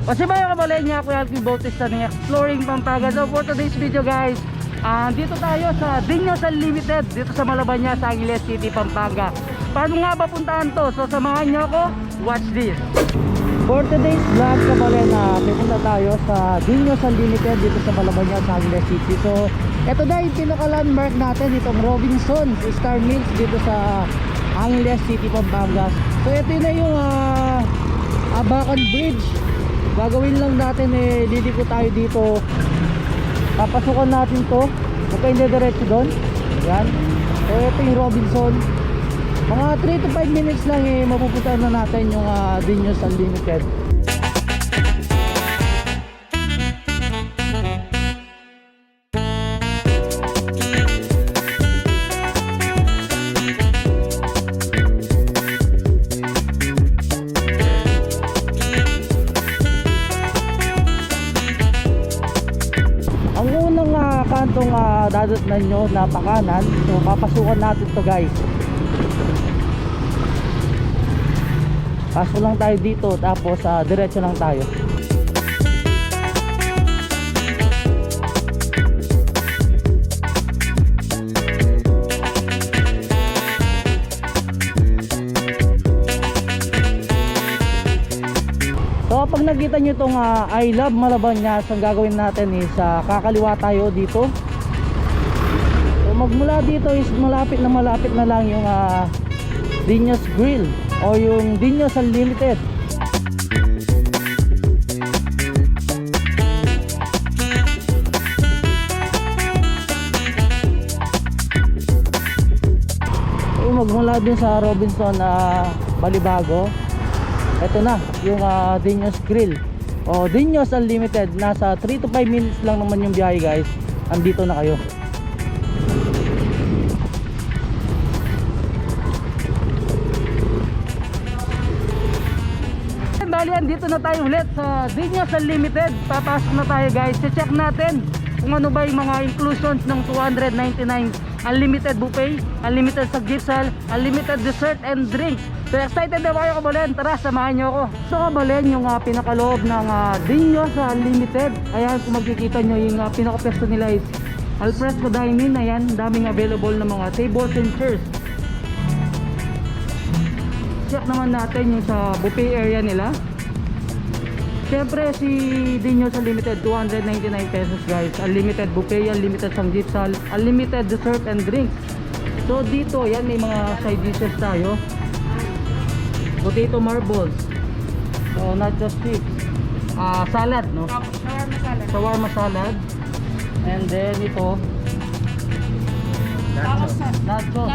Kasi ba yung kabalay niya, Kuya Alfie Bautista ng Exploring Pampanga. So for today's video guys, dito tayo sa Dinos Unlimited, dito sa Malabañas, Angeles City, Pampanga. Paano nga ba puntahan to? So samahan niyo ako, watch this. For today's vlog kabalay na pupunta tayo sa Dinos Unlimited dito sa Malabañas, Angeles City. So ito na yung pinaka-landmark natin, itong Robinson's Star Mills dito sa Angeles City, Pampanga. So ito na yung Abacan Bridge. Gagawin lang natin liliko tayo dito. Papasukan natin to. Okay, hindi diretso doon. Yan. So ito yung Robinson. Mga 3 to 5 minutes lang mapupuntahan na natin yung Dinos Unlimited. Kantong dadatnan nyo na pakanan. So papasukan natin to guys. Pasok lang tayo dito, tapos diretso lang tayo. So pag nakita nyo itong I Love Malabañas, ang gagawin natin is kakaliwa tayo dito. So magmula dito is malapit na lang yung Dinos Grill o yung Dinos Unlimited. So magmula din sa Robinson Balibago, ito na yung Dinos Grill o Dinos Unlimited. Nasa 3 to 5 minutes lang naman yung biyahe guys. Andito na kayo. Bali, andito na tayo ulit sa Dinos Unlimited. Papasok na tayo guys. Check natin kung ano ba yung mga inclusions ng 299. Unlimited buffet, unlimited sagyipsal, unlimited dessert and drink. So excited na kayo kabalin? Tara, samahan nyo ako. So kabalin, yung pinakaloob ng Dinos Unlimited. Ayan, kung magkikita nyo yung pinaka-pesto nila is alfresco dining. Ayan, daming available na mga tables and chairs. Check naman natin yung sa buffet area nila. Siyempre si Dinos Unlimited 299 pesos guys. Unlimited buffet, unlimited sanggipsal, unlimited dessert and drinks. So dito yan may mga side dishes tayo. Potato marbles. So not just chips. Salad no? Shawarma salad. Shawarma salad. And then ito Nachos. nachos.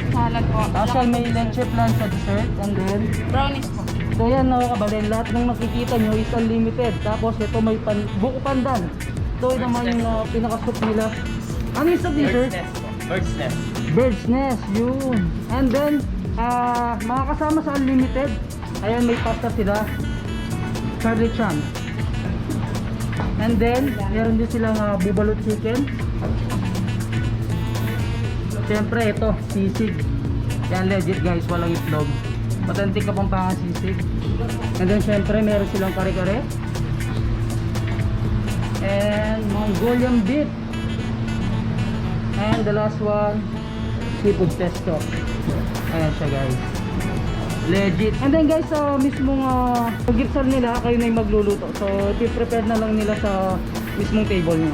Salad po. Actual may leche plan sa dessert. And then Brownies po. so yan mga kabalin, lahat ng makikita nyo is unlimited. Tapos ito may buko pandan. So ito naman yung pinaka-soup nila. Ano yung soup nito? Bird's nest. Bird's nest, yun. And then mga kasama sa unlimited, ayan may pasta sila, Charlie Chan. And then meron din silang bubalot chicken. Siyempre ito, sisig. Yan legit guys, walang itlog. Authentic Kapampangan sisig. And then syempre meron silang kare-kare and Mongolian beef. And the last one, seafood pesto. Ayan siya guys, legit. And then guys, mismong gipsal nila, kayo na yung magluluto. So i-prepare na lang nila sa mismong table nyo.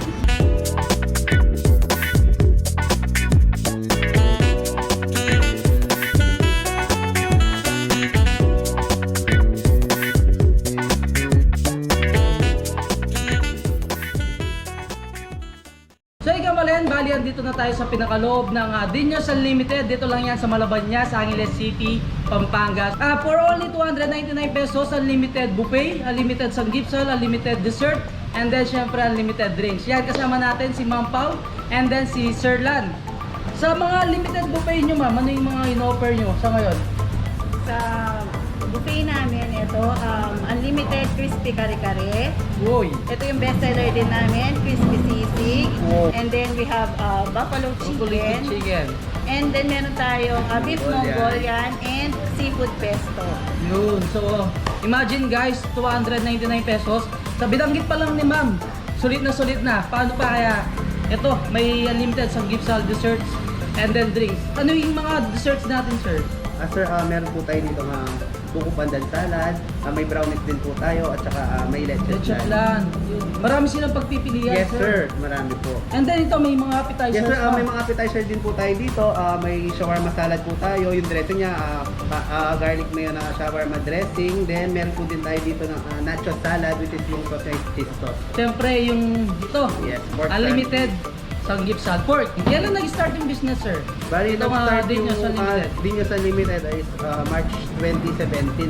Bali, dito na tayo sa pinakaloob ng Dinos Unlimited. Dito lang yan sa Malabañas, Angeles City, Pampanga. For only 299 pesos, unlimited buffet, unlimited sanggipsal, unlimited dessert, and then syempre unlimited drinks. Yan, kasama natin si Ma'am Pau and then si Sir Lan. Sa mga limited buffet nyo ma'am, ano yung mga in-offer nyo sa ngayon? Sa buffet namin, ito, unlimited crispy kare-kare. Uy. Ito yung best seller din namin, crispy sisig. Oh. And then we have buffalo chicken. Chicken. And then meron tayong beef Mongolian and seafood pesto. Yun. So, imagine guys, 299 pesos. Sa binanggit pa lang ni ma'am, sulit na. Paano pa kaya? Ito, may unlimited sa gift sal desserts and then drinks. Ano yung mga desserts natin, sir? Sir, meron po tayo dito ng buko pandan salad, may brownies din po tayo, at saka may leche Leche flan. flan. Yun. Marami silang pagpipilian, Yes sir, marami po. And then ito, may mga appetizers. Yes sir, pa. may mga appetizer din po tayo dito. May shawarma salad po tayo. Yung dressing niya, garlic mayo na shawarma dressing. Then meron po din tayo dito ng nacho salad, which is yung sausage cheese sauce. Siyempre, yung ito, Yes, pork unlimited sanggipsal pork. Yan lang nag-start yung business, sir. Bali, Ito nag-start Dinyos yung Unlimited. Dinyos Unlimited is March 2017.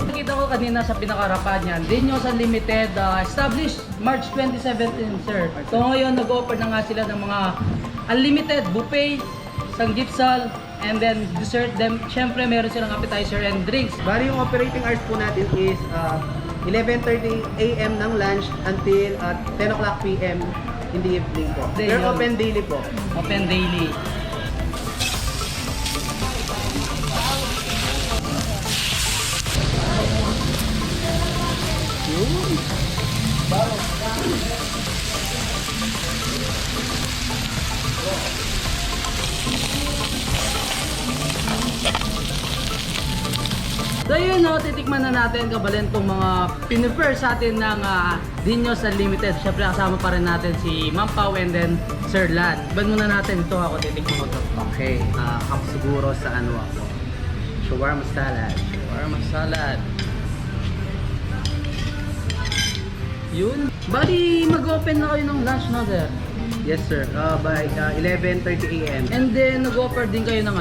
Nakita ko kanina sa pinakarapan niyan, Dinyos Unlimited, established March 2017, sir. So ngayon, nag-offer na nga sila ng mga unlimited buffet, sanggipsal, and then dessert. Then, syempre, meron silang appetizer and drinks. Bali, yung operating hours po natin is 11:30 AM ng lunch until 10 o'clock PM in the evening po. Day We're yun. open daily po. Open daily. So yun, no, titikman na natin kabalin tong mga pinifer sa atin ng Dinyos Unlimited. Syempre kasama pa rin natin si Ma'am Pao and then Sir Lan. Ban muna natin ito, ako titikman ko to. Okay, ako siguro sa ano ako. Shawarma salad. Shawarma salad. Yun. Bali, mag-open na kayo ng lunch na, sir. Yes sir, by 11:30 AM. And then, nag-offer din kayo ng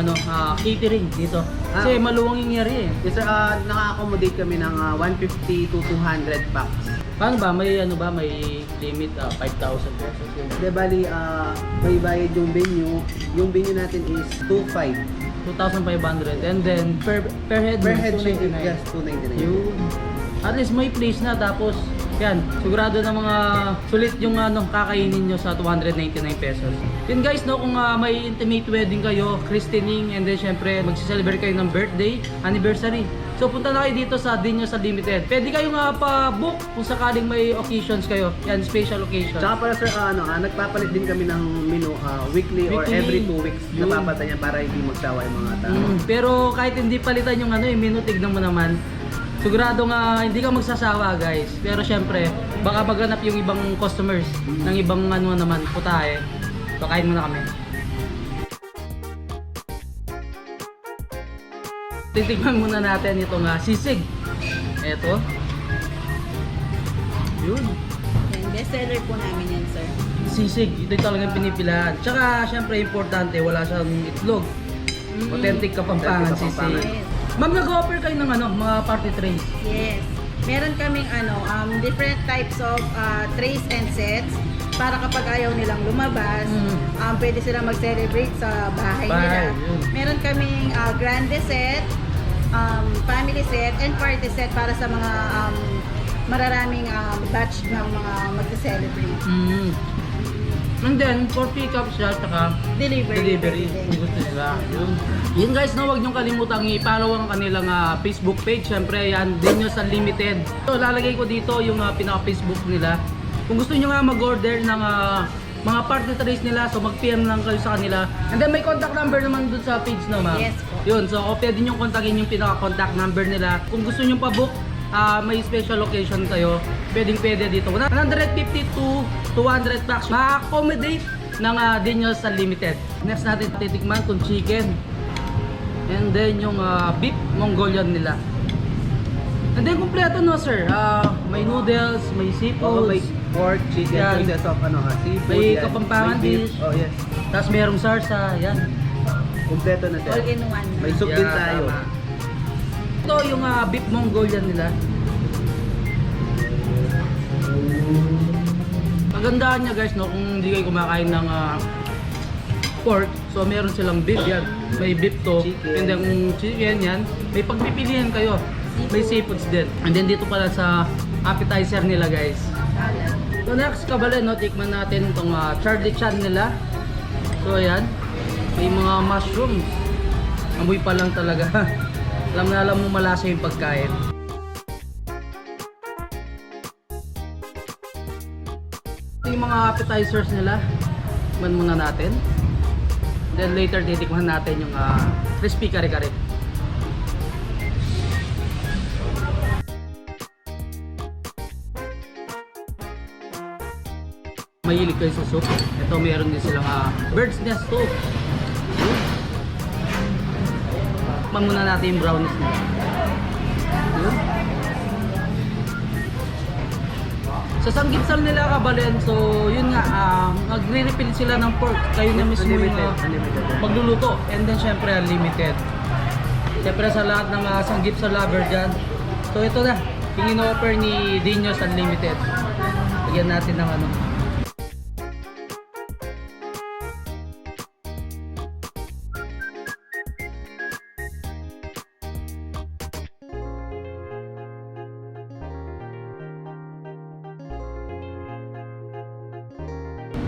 catering dito. Kasi maluwang yung yari eh. Yes sir, naka-accommodate kami ng 150 to 200 packs. Paano ba? May may limit 5,000 pesos yun. De bali, may bayad yung venue. Yung venue natin is 2.5. 2,500. And then, per head, Per head, 299. yes, 299. Yun. At least may place na, tapos yan, sigurado na mga sulit yung kakainin nyo sa 299 pesos. Yun guys, no, kung may intimate wedding kayo, christening, and then syempre magsiselebrate kayo ng birthday, anniversary. So punta na kayo dito sa Dinyos Unlimited. Pwede kayo nga pa-book kung sakaling may occasions kayo. Yan, special occasions. Tsaka pala sir, nagpapalit din kami ng menu weekly or Weekly. every 2 weeks. Yun. Napapatan yan para hindi magsawa yung mga tao. Pero kahit hindi palitan yung menu, tignan mo naman. Sigurado nga hindi ka magsasawa guys. Pero syempre, baka maghanap yung ibang customers ng ibang naman, putahe. So kain muna kami. Titikman muna natin itong sisig. Eto. Yun. Yan, best seller po namin yan, sir. Sisig. Ito yung talagang pinipilahan. Tsaka syempre importante, wala siyang itlog. Authentic Kapampangan Authentic Kapampangan. sisig. Yes. Ma'am, nag-offer kayo ng mga party trays. Yes. Meron kaming different types of trays and sets para kapag ayaw nilang lumabas, pwede silang mag-celebrate sa bahay nila. Yun. Meron kaming grande set, family set, and party set para sa mga mararaming batch ng mga mag-celebrate. And then, for pick-up siya, tsaka Delivery. kung gusto nila. Yun guys, no, huwag niyong kalimutang i-follow ang kanilang Facebook page. Siyempre, yan, Dinyos Unlimited. So, lalagay ko dito yung pinaka-Facebook nila. Kung gusto niyo nga mag-order ng mga party trays nila, so mag-PM lang kayo sa kanila. And then, may contact number naman dun sa page, no, ma'am? Yes po. Yun, so pwede niyong kontakin yung pinaka-contact number nila. Kung gusto niyo pa-book, may special occasion kayo, pwede dito. 150 to 200 packs ma-accommodate ng Dinyos Unlimited. Next natin titikman kung chicken. And then yung beef Mongolian nila. And then kumpleto, no sir. May noodles, may seafood, May pork, chicken, Yan. process of seafood. May yan. Kapampangan May beef. dish. Oh yes. tapos merong sarsa, yan. Kumpleto na sir. All in one. May soup din Yeah, tayo. tama. Ito yung beef Mongolian nila. Kagandahan niya guys, no, kung hindi kayo kumakain ng pork, so meron silang beef yan. May beef to, Chicken. and then kung chicken yan, may pagpipilian kayo. May seafoods din. And then dito pala sa appetizer nila guys. Salad. So next kabalen, no, tikman natin itong Charlie Chan nila. So ayan, may mga mushrooms. Amoy pa lang talaga. alam mo malasa yung pagkain. Ito yung mga appetizers nila. Tikman muna natin. Then later titikman natin yung crispy kare-kare. Mahilig kayo sa soup. Ito meron din silang bird's nest soup. Tikman muna natin yung brownies nila. Yun. Sa sanggipsal nila kabalen, so yun nga, magre-refill sila ng pork. Kayo na mismo yung magluluto. And then syempre unlimited. Syempre sa lahat ng sanggipsal lover dyan. So ito na, yung in-offer ni Dinos Unlimited. Lagyan natin ng ano.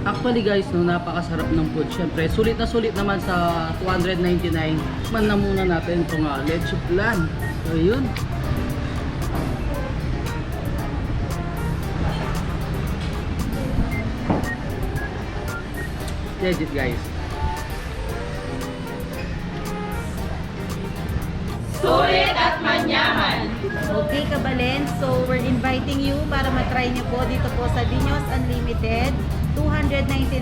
Actually guys, no, napakasarap ng food. Syempre, sulit na sulit naman sa 299. Man na muna natin itong leche flan. So yun. Legit guys. Sulit at manyaman. Okay, Kabalen. So, we're inviting you para matry nyo po dito po sa Dinos Unlimited. 299,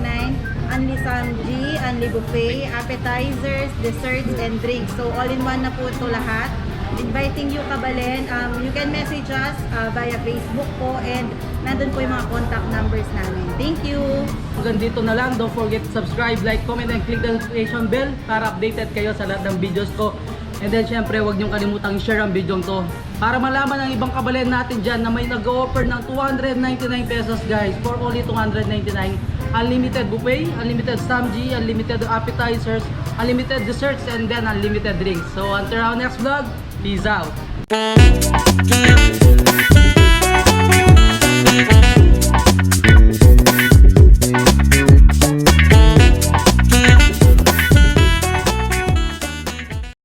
only samji, only buffet, appetizers, desserts, and drinks. So, all-in-one na po ito lahat. Inviting you, Kabalen. You can message us via Facebook po and nandun po yung mga contact numbers namin. Thank you! Hanggang dito na lang. Don't forget to subscribe, like, comment, and click the notification bell para updated kayo sa lahat ng videos ko. And then syempre, huwag niyong kalimutang share ang video to para malaman ng ibang kabalen natin dyan na may nag-offer ng 299 pesos guys for only 299. Unlimited buffet, unlimited samji, unlimited appetizers, unlimited desserts, and then unlimited drinks. So until our next vlog, peace out!